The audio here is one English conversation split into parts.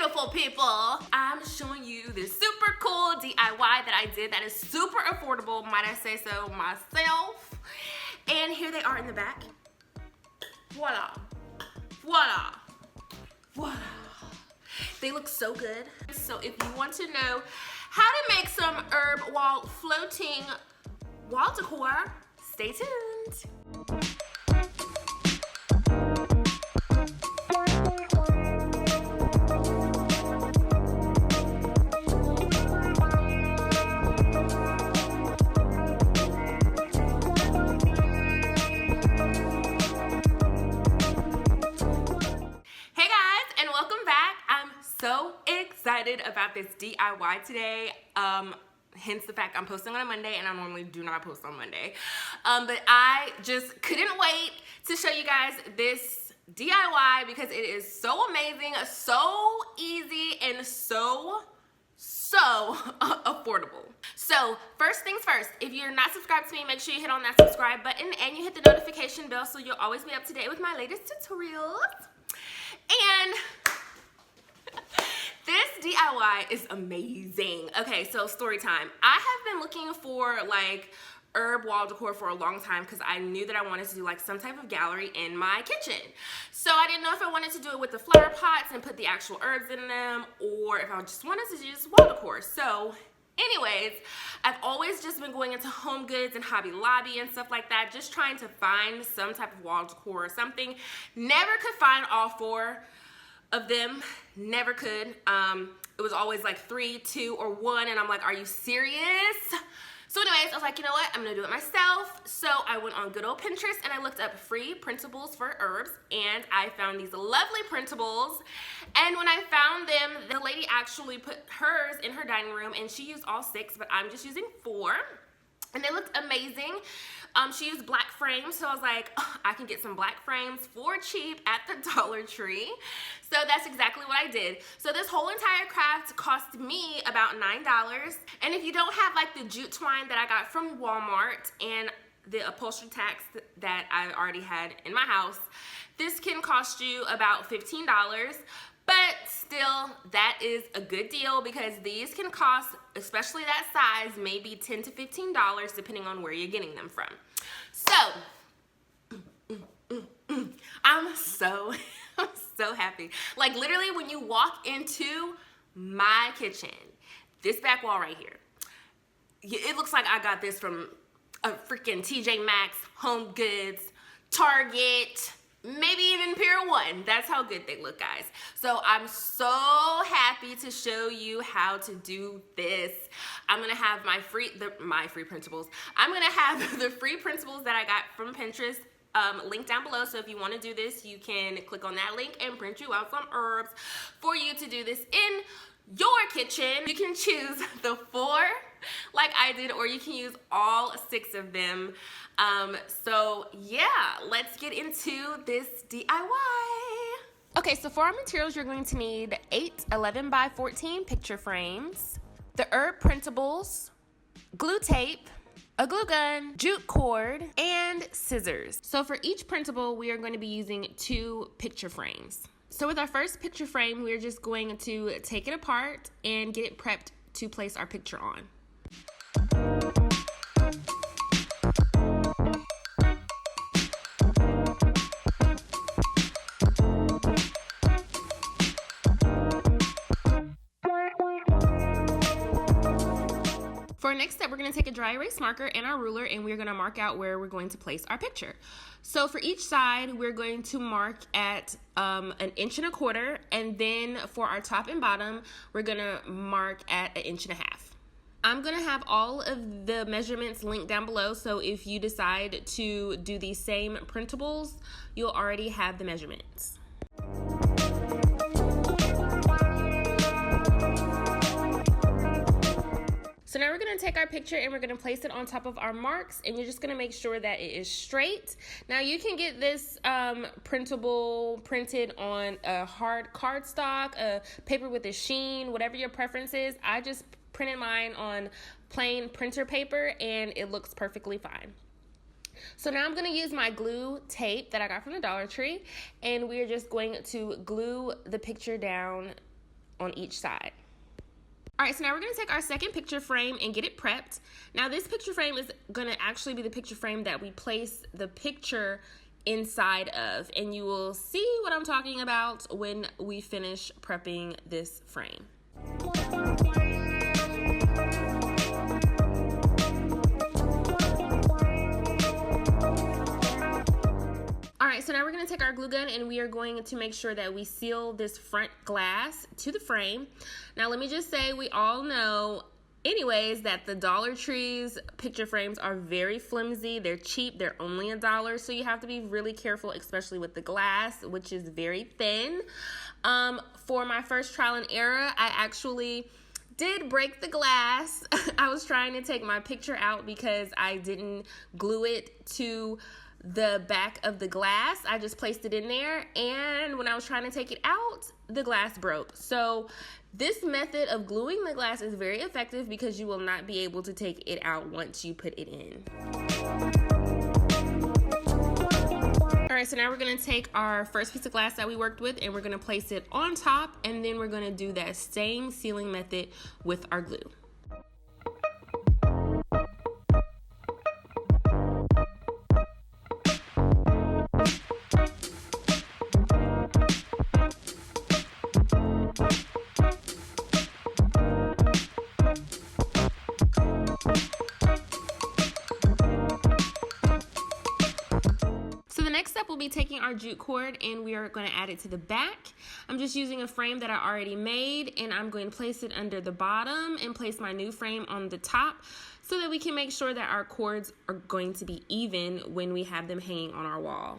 beautiful people. I'm showing you this super cool DIY that I did that is super affordable, might I say so myself. And here they are in the back. Voila, voila, voila. They look so good. So if you want to know how to make some herb while floating wall decor, stay tuned. So excited about this DIY today, hence the fact I'm posting on a Monday, and I normally do not post on Monday, but I just couldn't wait to show you guys this DIY because it is so amazing, so easy, and so affordable. So first things first, if you're not subscribed to me, make sure you hit on that subscribe button and you hit the notification bell so you'll always be up to date with my latest tutorials. And this DIY is amazing. Okay, so story time. I have been looking for like herb wall decor for a long time because I knew that I wanted to do like some type of gallery in my kitchen. So I didn't know if I wanted to do it with the flower pots and put the actual herbs in them, or if I just wanted to do just wall decor. So anyways, I've always just been going into Home Goods and Hobby Lobby and stuff like that, just trying to find some type of wall decor or something. Never could find all four of them, never could. It was always like 3, 2, or 1, and I'm like, are you serious? So anyways, I was like, you know what, I'm gonna do it myself. So I went on good old Pinterest and I looked up free printables for herbs, and I found these lovely printables. And when I found them, the lady actually put hers in her dining room, and she used all 6, but I'm just using 4. And they looked amazing. She used black frames, so I was like, oh, I can get some black frames for cheap at the Dollar Tree. So that's exactly what I did. So this whole entire craft cost me about $9. And if you don't have like the jute twine that I got from Walmart and the upholstery tacks that I already had in my house, this can cost you about $15. But still, that is a good deal because these can cost, especially that size, maybe $10 to $15 depending on where you're getting them from. So, I'm so happy. Like literally when you walk into my kitchen, this back wall right here, it looks like I got this from a freaking TJ Maxx, Home Goods, Target, maybe even Pier 1. That's how good they look, guys. So I'm so happy to show you how to do this. I'm gonna have my free printables. I'm gonna have the free printables that I got from Pinterest linked down below. So if you want to do this, you can click on that link and print you out some herbs for you to do this in your kitchen. You can choose the 4 like I did, or you can use all 6 of them. So yeah, let's get into this DIY. Okay, so for our materials, you're going to need 8 11 by 14 picture frames, the herb printables, glue tape, a glue gun, jute cord, and scissors. So for each printable, we are going to be using 2 picture frames. So with our first picture frame, we're just going to take it apart and get it prepped to place our picture on. For our next step, we're going to take a dry erase marker and our ruler, and we're going to mark out where we're going to place our picture. So for each side, we're going to mark at 1.25 inches, and then for our top and bottom, we're going to mark at 1.5 inches. I'm going to have all of the measurements linked down below, so if you decide to do these same printables, you'll already have the measurements. So now we're going to take our picture and we're going to place it on top of our marks, and you're just going to make sure that it is straight. Now you can get this printable printed on a hard cardstock, a paper with a sheen, whatever your preference is. I just printed mine on plain printer paper and it looks perfectly fine. So now I'm going to use my glue tape that I got from the Dollar Tree, and we're just going to glue the picture down on each side. All right, so now we're gonna take our second picture frame and get it prepped. Now this picture frame is gonna actually be the picture frame that we place the picture inside of, and you will see what I'm talking about when we finish prepping this frame. Alright, so now we're going to take our glue gun and we are going to make sure that we seal this front glass to the frame. Now let me just say, we all know anyways that the Dollar Tree's picture frames are very flimsy. They're cheap. They're only $1, so you have to be really careful, especially with the glass, which is very thin. For my first trial and error, I actually did break the glass. I was trying to take my picture out because I didn't glue it to the back of the glass. I just placed it in there, and when I was trying to take it out, the glass broke. So this method of gluing the glass is very effective because you will not be able to take it out once you put it in. Alright, so now we're going to take our first piece of glass that we worked with and we're going to place it on top, and then we're going to do that same sealing method with our glue. We'll be taking our jute cord and we are going to add it to the back. I'm just using a frame that I already made, and I'm going to place it under the bottom and place my new frame on the top so that we can make sure that our cords are going to be even when we have them hanging on our wall.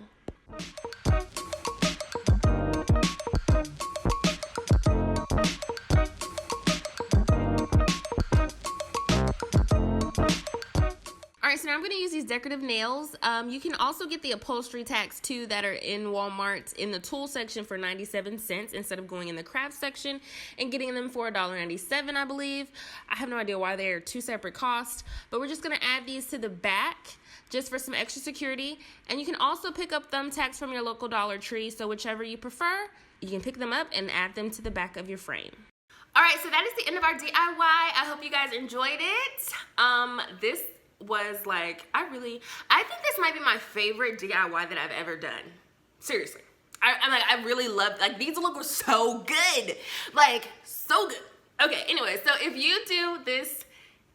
Alright, so now I'm going to use these decorative nails. You can also get the upholstery tacks too that are in Walmart in the tool section for 97 cents instead of going in the craft section and getting them for $1.97, I believe. I have no idea why they're two separate costs, but we're just going to add these to the back just for some extra security. And you can also pick up thumbtacks from your local Dollar Tree, so whichever you prefer, you can pick them up and add them to the back of your frame. Alright, so that is the end of our DIY. I hope you guys enjoyed it. This was like, I think this might be my favorite DIY that I've ever done. Seriously. I really love, like, these look so good. Like, so good. Okay, anyway, so if you do this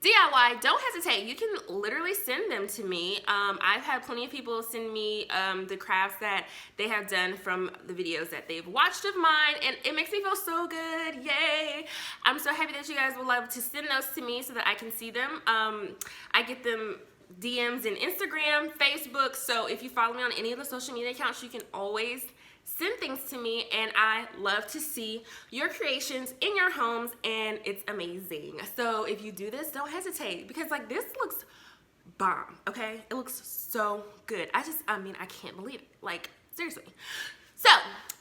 DIY, don't hesitate. You can literally send them to me. I've had plenty of people send me the crafts that they have done from the videos that they've watched of mine, and it makes me feel so good. Yay! I'm so happy that you guys would love to send those to me so that I can see them. I get them DMs in Instagram, Facebook, so if you follow me on any of the social media accounts, you can always send things to me, and I love to see your creations in your homes, and it's amazing. So if you do this, don't hesitate, because like, this looks bomb, okay? It looks so good. I can't believe it. Like, seriously. So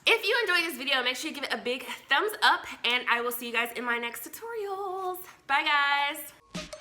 if you enjoyed this video, make sure you give it a big thumbs up, and I will see you guys in my next tutorials. Bye, guys.